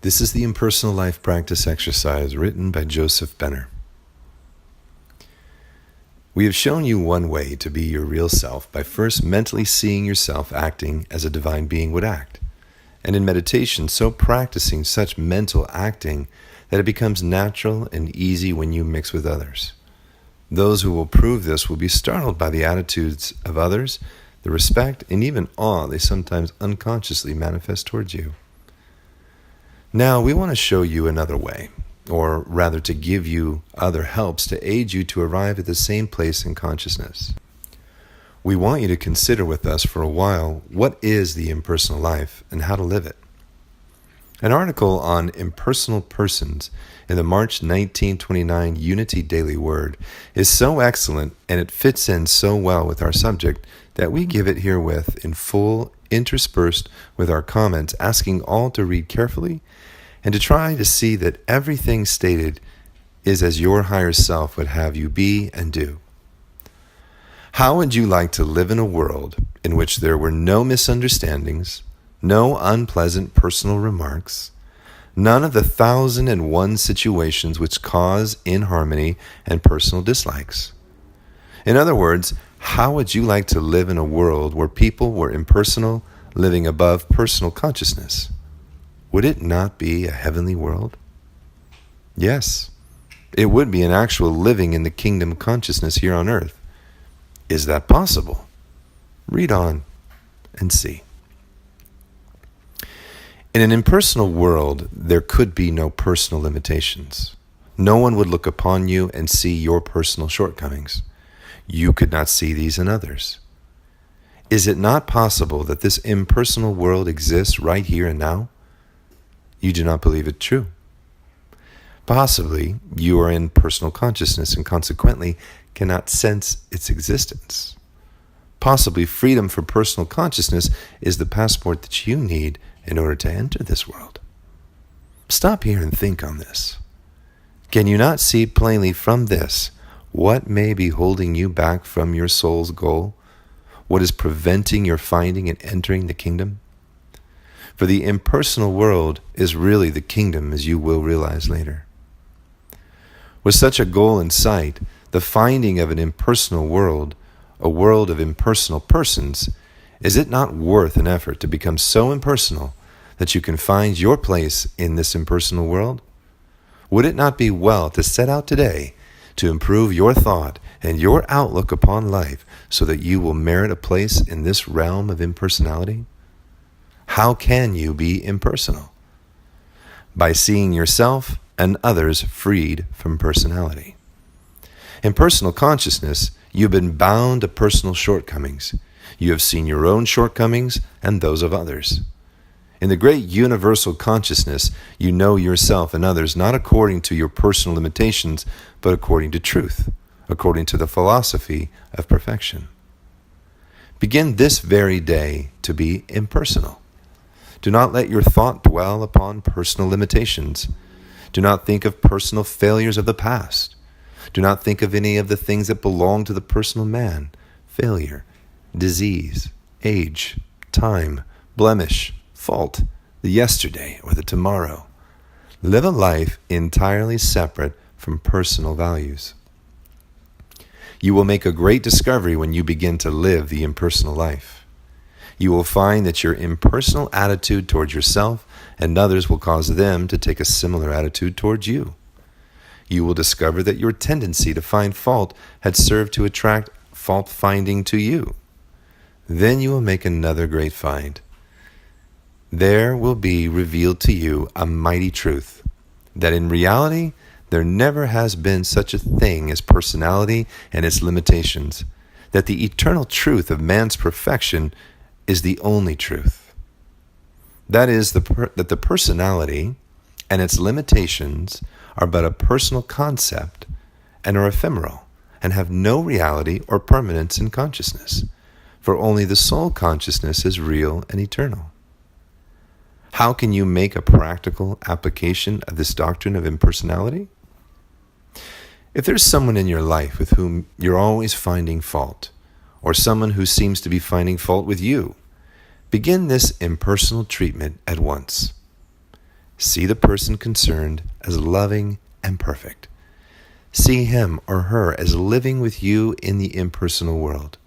This is the Impersonal Life Practice Exercise written by Joseph Benner. We have shown you one way to be your real self by first mentally seeing yourself acting as a divine being would act, and in meditation so practicing such mental acting that it becomes natural and easy when you mix with others. Those who will prove this will be startled by the attitudes of others, the respect and even awe they sometimes unconsciously manifest towards you. Now, we want to show you another way, or rather to give you other helps to aid you to arrive at the same place in consciousness. We want you to consider with us for a while what is the impersonal life and how to live it. An article on impersonal persons in the March 1929 Unity Daily Word is so excellent and it fits in so well with our subject that we give it herewith in full, interspersed with our comments, asking all to read carefully and to try to see that everything stated is as your higher self would have you be and do. How would you like to live in a world in which there were no misunderstandings, no unpleasant personal remarks, none of the 1,001 situations which cause inharmony and personal dislikes? In other words, how would you like to live in a world where people were impersonal, living above personal consciousness? Would it not be a heavenly world? Yes, it would be an actual living in the kingdom consciousness here on earth. Is that possible? Read on and see. In an impersonal world, there could be no personal limitations. No one would look upon you and see your personal shortcomings. You could not see these in others. Is it not possible that this impersonal world exists right here and now? You do not believe it true. Possibly you are in personal consciousness and consequently cannot sense its existence. Possibly freedom from personal consciousness is the passport that you need in order to enter this world. Stop here and think on this. Can you not see plainly from this what may be holding you back from your soul's goal? What is preventing your finding and entering the kingdom? For the impersonal world is really the kingdom, as you will realize later. With such a goal in sight, the finding of an impersonal world, a world of impersonal persons, is it not worth an effort to become so impersonal that you can find your place in this impersonal world? Would it not be well to set out today to improve your thought and your outlook upon life so that you will merit a place in this realm of impersonality? How can you be impersonal? By seeing yourself and others freed from personality. In personal consciousness, you've been bound to personal shortcomings. You have seen your own shortcomings and those of others. In the great universal consciousness, you know yourself and others not according to your personal limitations, but according to truth, according to the philosophy of perfection. Begin this very day to be impersonal. Do not let your thought dwell upon personal limitations. Do not think of personal failures of the past. Do not think of any of the things that belong to the personal man: failure, disease, age, time, blemish, fault, the yesterday or the tomorrow. Live a life entirely separate from personal values. You will make a great discovery when you begin to live the impersonal life. You will find that your impersonal attitude towards yourself and others will cause them to take a similar attitude towards you. You will discover that your tendency to find fault had served to attract fault-finding to you. Then you will make another great find. There will be revealed to you a mighty truth, that in reality there never has been such a thing as personality and its limitations, that the eternal truth of man's perfection is the only truth. That is, that the personality and its limitations are but a personal concept and are ephemeral and have no reality or permanence in consciousness, for only the soul consciousness is real and eternal. How can you make a practical application of this doctrine of impersonality? If there's someone in your life with whom you're always finding fault, or someone who seems to be finding fault with you, begin this impersonal treatment at once. See the person concerned as loving and perfect. See him or her as living with you in the impersonal world.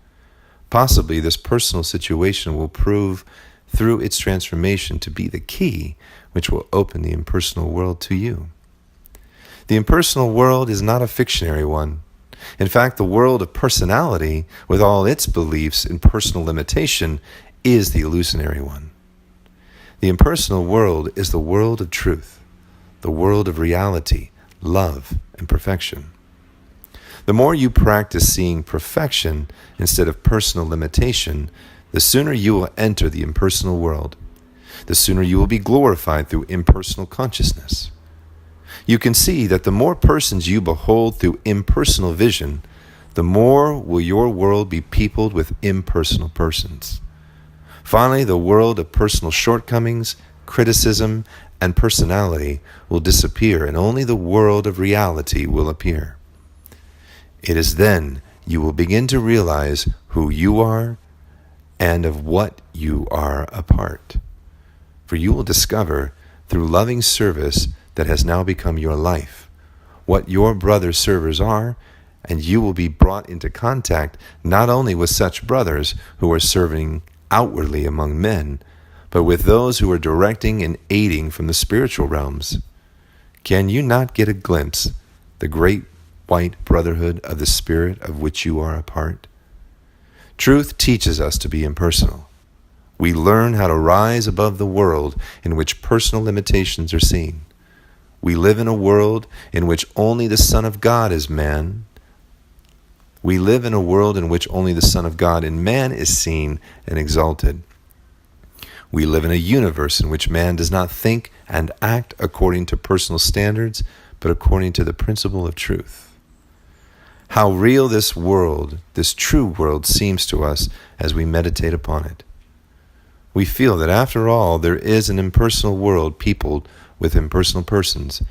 Possibly this personal situation will prove through its transformation to be the key which will open the impersonal world to you. The impersonal world is not a fictionary one. In fact, the world of personality, with all its beliefs in personal limitation, is the illusionary one. The impersonal world is the world of truth, the world of reality, love, and perfection. The more you practice seeing perfection instead of personal limitation, the sooner you will enter the impersonal world. The sooner you will be glorified through impersonal consciousness. You can see that the more persons you behold through impersonal vision, the more will your world be peopled with impersonal persons. Finally, the world of personal shortcomings, criticism, and personality will disappear, and only the world of reality will appear. It is then you will begin to realize who you are and of what you are a part. For you will discover, through loving service that has now become your life, what your brother servers are, and you will be brought into contact not only with such brothers who are serving outwardly among men, but with those who are directing and aiding from the spiritual realms. Can you not get a glimpse, the great white brotherhood of the Spirit of which you are a part? Truth teaches us to be impersonal. We learn how to rise above the world in which personal limitations are seen. We live in a world in which only the Son of God is man. We live in a world in which only the Son of God in man is seen and exalted. We live in a universe in which man does not think and act according to personal standards, but according to the principle of truth. How real this world, this true world, seems to us as we meditate upon it. We feel that after all, there is an impersonal world peopled with impersonal persons,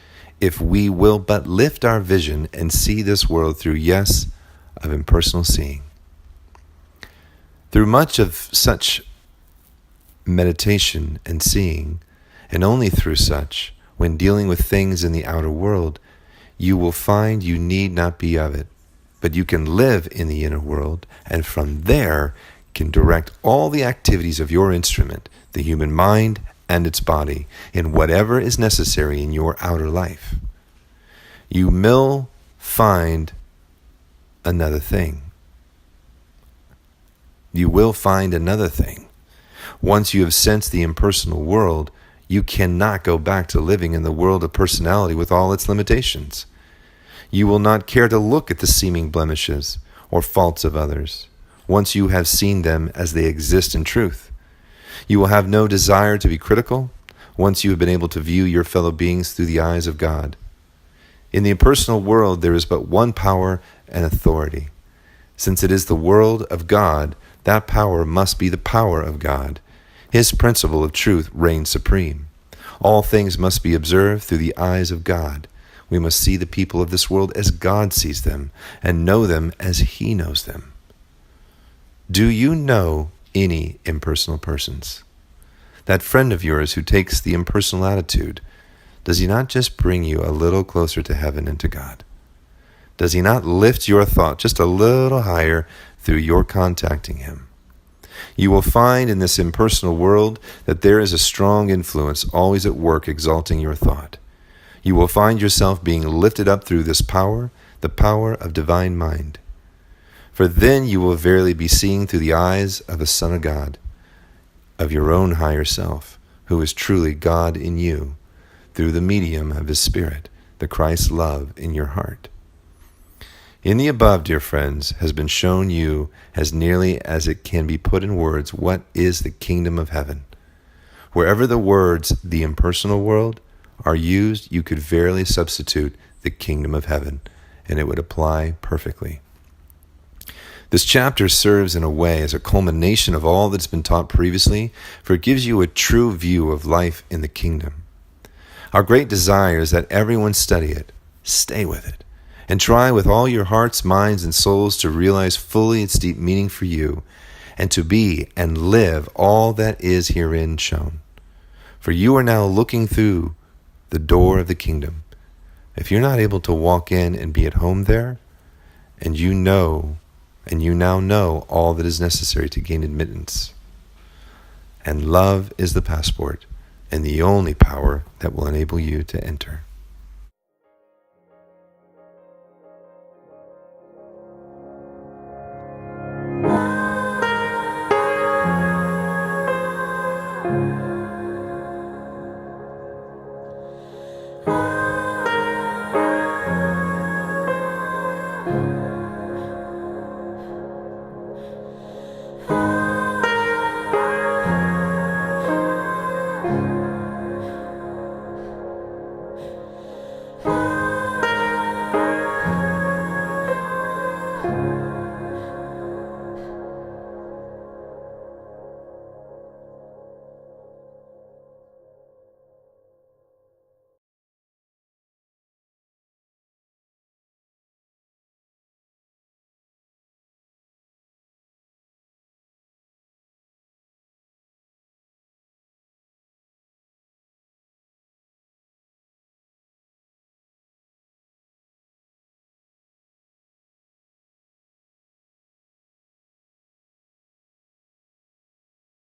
if we will but lift our vision and see this world through of impersonal seeing. Through much of such meditation and seeing, and only through such, when dealing with things in the outer world, you will find you need not be of it, but you can live in the inner world, and from there can direct all the activities of your instrument, the human mind and its body, in whatever is necessary in your outer life. You will find another thing. You will find another thing. Once you have sensed the impersonal world, you cannot go back to living in the world of personality with all its limitations. You will not care to look at the seeming blemishes or faults of others, once you have seen them as they exist in truth. You will have no desire to be critical, once you have been able to view your fellow beings through the eyes of God. In the impersonal world, there is but one power and authority. Since it is the world of God, that power must be the power of God. His principle of truth reigns supreme. All things must be observed through the eyes of God. We must see the people of this world as God sees them, and know them as He knows them. Do you know any impersonal persons? That friend of yours who takes the impersonal attitude, does he not just bring you a little closer to heaven and to God? Does he not lift your thought just a little higher through your contacting him? You will find in this impersonal world that there is a strong influence always at work exalting your thought. You will find yourself being lifted up through this power, the power of divine mind. For then you will verily be seeing through the eyes of a Son of God, of your own higher self, who is truly God in you, through the medium of His Spirit, the Christ love in your heart. In the above, dear friends, has been shown you, as nearly as it can be put in words, what is the kingdom of heaven. Wherever the words, the impersonal world, are used, you could verily substitute the kingdom of heaven, and it would apply perfectly. This chapter serves in a way as a culmination of all that's been taught previously, for it gives you a true view of life in the kingdom. Our great desire is that everyone study it, stay with it, and try with all your hearts, minds, and souls to realize fully its deep meaning for you, and to be and live all that is herein shown. For you are now looking through the door of the kingdom. If you're not able to walk in and be at home there, and you now know all that is necessary to gain admittance. And love is the passport and the only power that will enable you to enter.